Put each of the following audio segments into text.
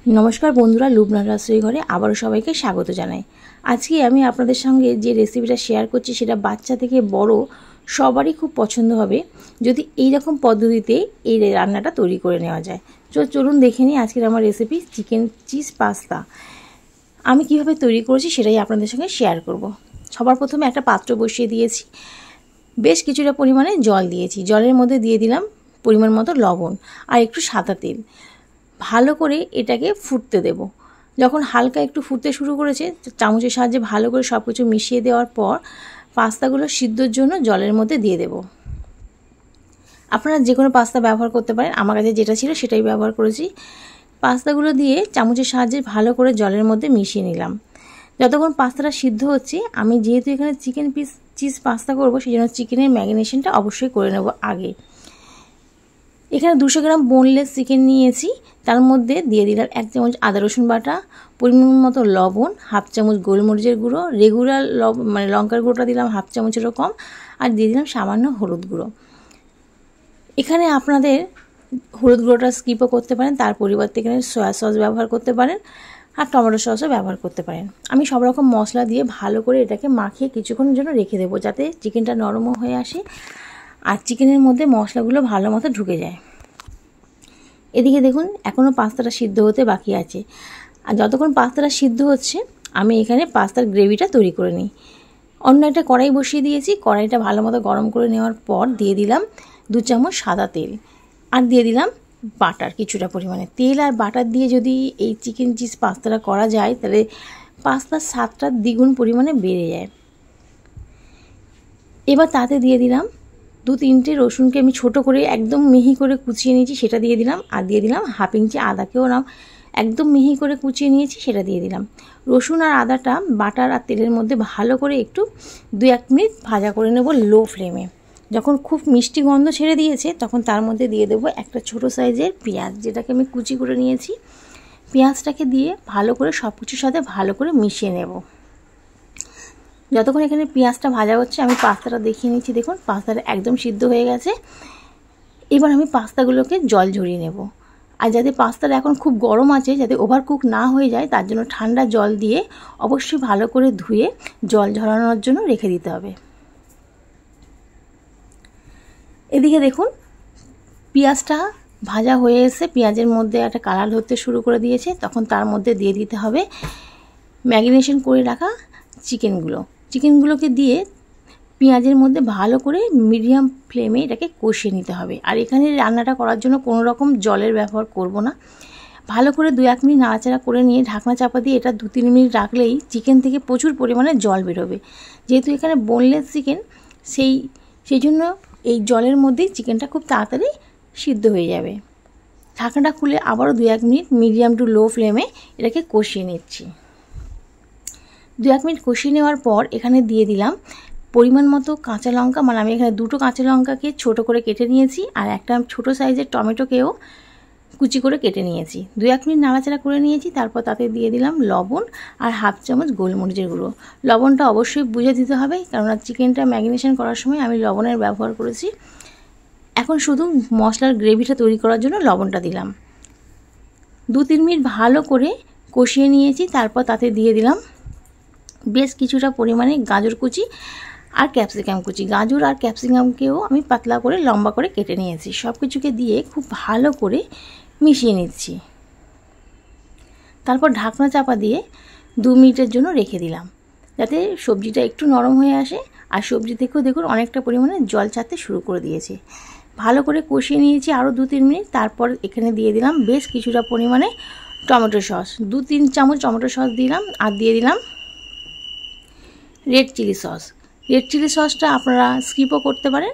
नमस्कार बंधुरा लुबनार रसोई घरे आबारो सबाइके स्वागत जानाई। आज के आमी आपनादेर संगे जे रेसिपिटा शेयर करछि सेटा बाच्चा थेके बड़ो सबारই खूब पछंद होबे यदि एई रकम पद्धतिते एई रान्नाटा तैरी करे नेওয়া যায়। तो चलुन देखे निই आजकेर आमार रेसिपि चिकेन चिज पास्ता आमी किभाबे तैरी करेछि सेटाई आपनादेर संगे शेयर करब। सबार प्रथमे एकटा पात्र बसिए दिएछि, बेश किछुटा परिमाणे जल दिएछि, जलेर मধ্যে दिए दिलाम परिमाण मतो लवण और एकटु सादा तेल। ভালো করে এটাকে ফুটতে দেব। যখন হালকা একটু ফুটতে শুরু করেছে চামচের সাহায্যে ভালো করে সবকিছু মিশিয়ে দেওয়ার পর পাস্তাগুলো সিদ্ধর জন্য জলের মধ্যে দিয়ে দেব। আপনারা যে কোনো পাস্তা ব্যবহার করতে পারেন, আমার কাছে যেটা ছিল সেটাই ব্যবহার করেছি। পাস্তাগুলো দিয়ে চামচের সাহায্যে ভালো করে জলের মধ্যে মিশিয়ে নিলাম। যতক্ষণ পাস্তাটা সিদ্ধ হচ্ছে আমি যেহেতু এখানে চিকেন চিজ পাস্তা করব সেজন্য চিকেনের ম্যারিনেশনটা অবশ্যই করে নেব আগে। এখানে 200 গ্রাম বোনলেস চিকেন নিয়েছি, তার মধ্যে দিয়ে দিলাম 1 চামচ আদা রসুন বাটা, পরিমাণ মতো লবণ, হাফ চামচ গোলমরিচের গুঁড়ো, রেগুলার মানে লঙ্কার গুঁড়োটা দিলাম হাফ চামচেরও কম, আর দিয়ে দিলাম সামান্য হলুদ গুঁড়ো। এখানে আপনাদের হলুদ গুঁড়োটা স্কিপও করতে পারেন, তার পরিবর্তে এখানে সয়া সস ব্যবহার করতে পারেন আর টমেটো সসও ব্যবহার করতে পারেন। আমি সব রকম মশলা দিয়ে ভালো করে এটাকে মাখিয়ে কিছুক্ষণের জন্য রেখে দেবো যাতে চিকেনটা নরম হয়ে আসে আর চিকেনের মধ্যে মশলাগুলো ভালো মতো ঢুকে যায়। এদিকে দেখুন এখনও পাস্তাটা সিদ্ধ হতে বাকি আছে, আর যতক্ষণ পাস্তাটা সিদ্ধ হচ্ছে আমি এখানে পাস্তার গ্রেভিটা তৈরি করে নিই। অন্য একটা কড়াই বসিয়ে দিয়েছি, কড়াইটা ভালো মতো গরম করে নেওয়ার পর দিয়ে দিলাম 2 চামচ সাদা তেল আর দিয়ে দিলাম বাটার কিছুটা পরিমাণে। তেল আর বাটার দিয়ে যদি এই চিকেন চিজ পাস্তাটা করা যায় তাহলে পাস্তার স্বাদটা দ্বিগুণ পরিমাণে বেড়ে যায়। এবার তাতে দিয়ে দিলাম 2-3টে রসুনকে আমি ছোট করে একদম মিহি করে কুচিয়ে নিয়েছি সেটা দিয়ে দিলাম, আর দিয়ে দিলাম হাফ ইঞ্চি আদাকেও একদম মিহি করে কুচিয়ে নিয়েছি সেটা দিয়ে দিলাম। রসুন আর আদাটা বাটার আর তেলের মধ্যে ভালো করে একটু 2-1 মিনিট ভাজা করে নেব লো ফ্লেমে। যখন খুব মিষ্টি গন্ধ ছেড়ে দিয়েছে তখন তার মধ্যে দিয়ে দেবো একটা ছোট সাইজের পেঁয়াজ যেটাকে আমি কুচি করে নিয়েছি। পেঁয়াজটাকে দিয়ে ভালো করে সব কিছুর সাথে ভালো করে মিশিয়ে নেব। যতক্ষণ এখানে পেঁয়াজটা ভাজা হচ্ছে আমি পাস্তাটা দেখিয়ে নিচ্ছি। দেখুন পাস্তাটা একদম সিদ্ধ হয়ে গেছে। এবার আমি পাস্তাগুলোকে জল ঝরিয়ে নেব, আর যাতে পাস্তাটা এখন খুব গরম আছে যাতে ওভারকুক না হয়ে যায় তার জন্য ঠান্ডা জল দিয়ে অবশ্যই ভালো করে ধুয়ে জল ঝরানোর জন্য রেখে দিতে হবে। এদিকে দেখুন পেঁয়াজটা ভাজা হয়ে এসে পেঁয়াজের মধ্যে একটা কালার ধরতে শুরু করে দিয়েছে, তখন তার মধ্যে দিয়ে দিতে হবে ম্যারিনেশন করে রাখা চিকেনগুলোকে দিয়ে পেঁয়াজের মধ্যে ভালো করে মিডিয়াম ফ্লেমে এটাকে কষিয়ে নিতে হবে। আর এখানে রান্নাটা করার জন্য কোনো রকম জলের ব্যবহার করব না। ভালো করে 2-1 মিনিট নাড়াচাড়া করে নিয়ে ঢাকনা চাপা দিয়ে এটা 2-3 মিনিট রাখলেই চিকেন থেকে প্রচুর পরিমাণে জল বেরোবে। যেহেতু এখানে বোনলেস চিকেন সেই জন্য এই জলের মধ্যেই চিকেনটা খুব তাড়াতাড়ি সিদ্ধ হয়ে যাবে। ঢাকনাটা খুলে আবারও 2-1 মিনিট মিডিয়াম টু লো ফ্লেমে এটাকে কষিয়ে নিচ্ছি। 2-1 মিনিট কষিয়ে নেওয়ার পর এখানে দিয়ে দিলাম পরিমাণ মতো কাঁচা লঙ্কা, মানে আমি এখানে 2টো কাঁচা লঙ্কাকে ছোট করে কেটে নিয়েছি আর একটা ছোট সাইজের টমেটোকেও কুচি করে কেটে নিয়েছি। 2-1 মিনিট নাড়াচাড়া করে নিয়েছি, তারপর তাতে দিয়ে দিলাম লবণ আর হাফ চামচ গোলমরিচের গুঁড়ো। লবণটা অবশ্যই বুঝে দিতে হবে কেননা চিকেনটা ম্যারিনেশন করার সময় আমি লবণের ব্যবহার করেছি। এখন শুধু মশলার গ্রেভিটা তৈরি করার জন্য লবণটা দিলাম। 2-3 মিনিট ভালো করে কষিয়ে নিয়েছি, তারপর তাতে দিয়ে দিলাম বেশ কিছুটা পরিমাণে গাজর কুচি আর ক্যাপসিকাম কুচি। গাজর আর ক্যাপসিকামকেও আমি পাতলা করে লম্বা করে কেটে নিয়েছি। সব কিছুকে দিয়ে খুব ভালো করে মিশিয়ে নিচ্ছি। তারপর ঢাকনা চাপা দিয়ে 2 মিনিটের জন্য রেখে দিলাম যাতে সবজিটা একটু নরম হয়ে আসে। আর সবজি থেকেও দেখুন অনেকটা পরিমাণে জল ছাড়তে শুরু করে দিয়েছে। ভালো করে কষিয়ে নিয়েছি আরও 2-3 মিনিট। তারপর এখানে দিয়ে দিলাম বেশ কিছুটা পরিমাণে টমেটো সস, 2-3 চামচ টমেটো সস দিলাম, আর দিয়ে দিলাম রেড চিলি সসটা আপনারা স্কিপও করতে পারেন,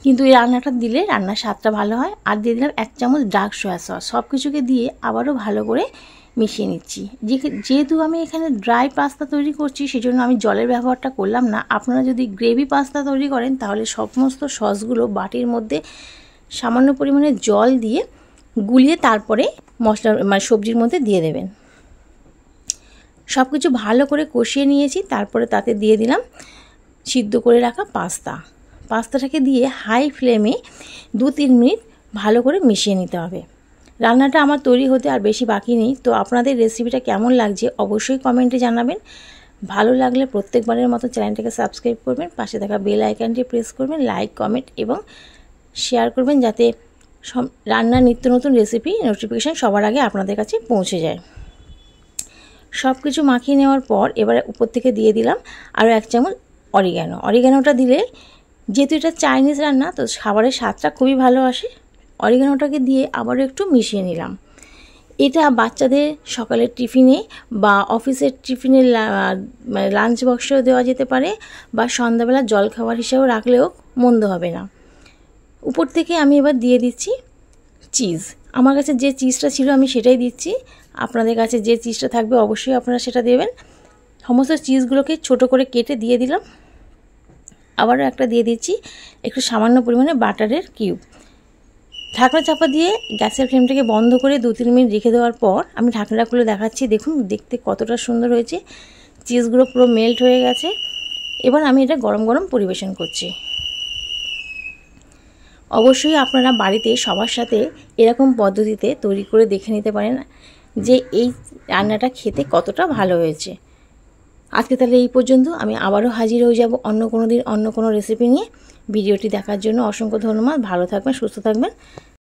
কিন্তু এই রান্নাটা দিলে রান্নার স্বাদটা ভালো হয়। আর দিয়ে দিলাম 1 চামচ ডার্ক সয়া সস। সব কিছুকে দিয়ে আবারও ভালো করে মিশিয়ে নিচ্ছি। যেহেতু আমি এখানে ড্রাই পাস্তা তৈরি করছি সেজন্য আমি জলের ব্যবহারটা করলাম না। আপনারা যদি গ্রেভি পাস্তা তৈরি করেন তাহলে সমস্ত সসগুলো বাটির মধ্যে সামান্য পরিমাণে জল দিয়ে গুলিয়ে তারপরে মানে সবজির মধ্যে দিয়ে দেবেন। সব কিছু ভালো করে কষিয়ে নিয়েছি, তারপরে তাতে দিয়ে দিলাম সিদ্ধ করে রাখা পাস্তাটাকে দিয়ে হাই ফ্লেমে 2-3 মিনিট ভালো করে মিশিয়ে নিতে হবে। রান্নাটা আমার তৈরি হতে আর বেশি বাকি নেই। তো আপনাদের রেসিপিটা কেমন লাগছে অবশ্যই কমেন্টে জানাবেন। ভালো লাগলে প্রত্যেকবারের মতো চ্যানেলটাকে সাবস্ক্রাইব করবেন, পাশে থাকা বেল আইকনটি প্রেস করবেন, লাইক কমেন্ট এবং শেয়ার করবেন, যাতে রান্নার নিত্য নতুন রেসিপি নোটিফিকেশান সবার আগে আপনাদের কাছে পৌঁছে যায়। সব কিছু মাখিয়ে নেওয়ার পর এবারে উপর থেকে দিয়ে দিলাম আরও 1 চামচ অরিগ্যানো। অরিগ্যানোটা দিলে যেহেতু এটা চাইনিজ রান্না, তো খাবারের স্বাদটা খুবই ভালো আসে। অরিগ্যানোটাকে দিয়ে আবারও একটু মিশিয়ে নিলাম। এটা বাচ্চাদের সকালের টিফিনে বা অফিসের টিফিনে মানে লাঞ্চ বক্সেও দেওয়া যেতে পারে, বা সন্ধ্যাবেলা জলখাবার হিসেবেও রাখলেও মন্দ হবে না। উপর থেকে আমি এবার দিয়ে দিচ্ছি চিজ। আমার কাছে যে চিজটা ছিল আমি সেটাই দিচ্ছি। আপনাদের কাছে যে চিজটা থাকবে অবশ্যই আপনারা সেটা দেবেন। সমস্ত চিজগুলোকে ছোট করে কেটে দিয়ে দিলাম। আবারও একটা দিয়ে দিচ্ছি একটু সামান্য পরিমাণে বাটারের কিউব। ঢাকনা চাপা দিয়ে গ্যাসের ফ্লেমটাকে বন্ধ করে 2-3 মিনিট রেখে দেওয়ার পর আমি ঢাকনাটা খুলে দেখাচ্ছি। দেখুন দেখতে কতটা সুন্দর হয়েছে, চিজগুলো পুরো মেল্ট হয়ে গেছে। এবার আমি এটা গরম গরম পরিবেশন করছি। অবশ্যই আপনারা বাড়িতে সবার সাথে এরকম পদ্ধতিতে তৈরি করে দেখে নিতে পারেন যে এই রান্নাটা খেতে কতটা ভালো হয়েছে। আজকে তাহলে এই পর্যন্ত। আমি আবারও হাজির হয়ে যাব অন্য কোনো দিন অন্য কোনো রেসিপি নিয়ে। ভিডিওটি দেখার জন্য অসংখ্য ধন্যবাদ। ভালো থাকবেন, সুস্থ থাকবেন।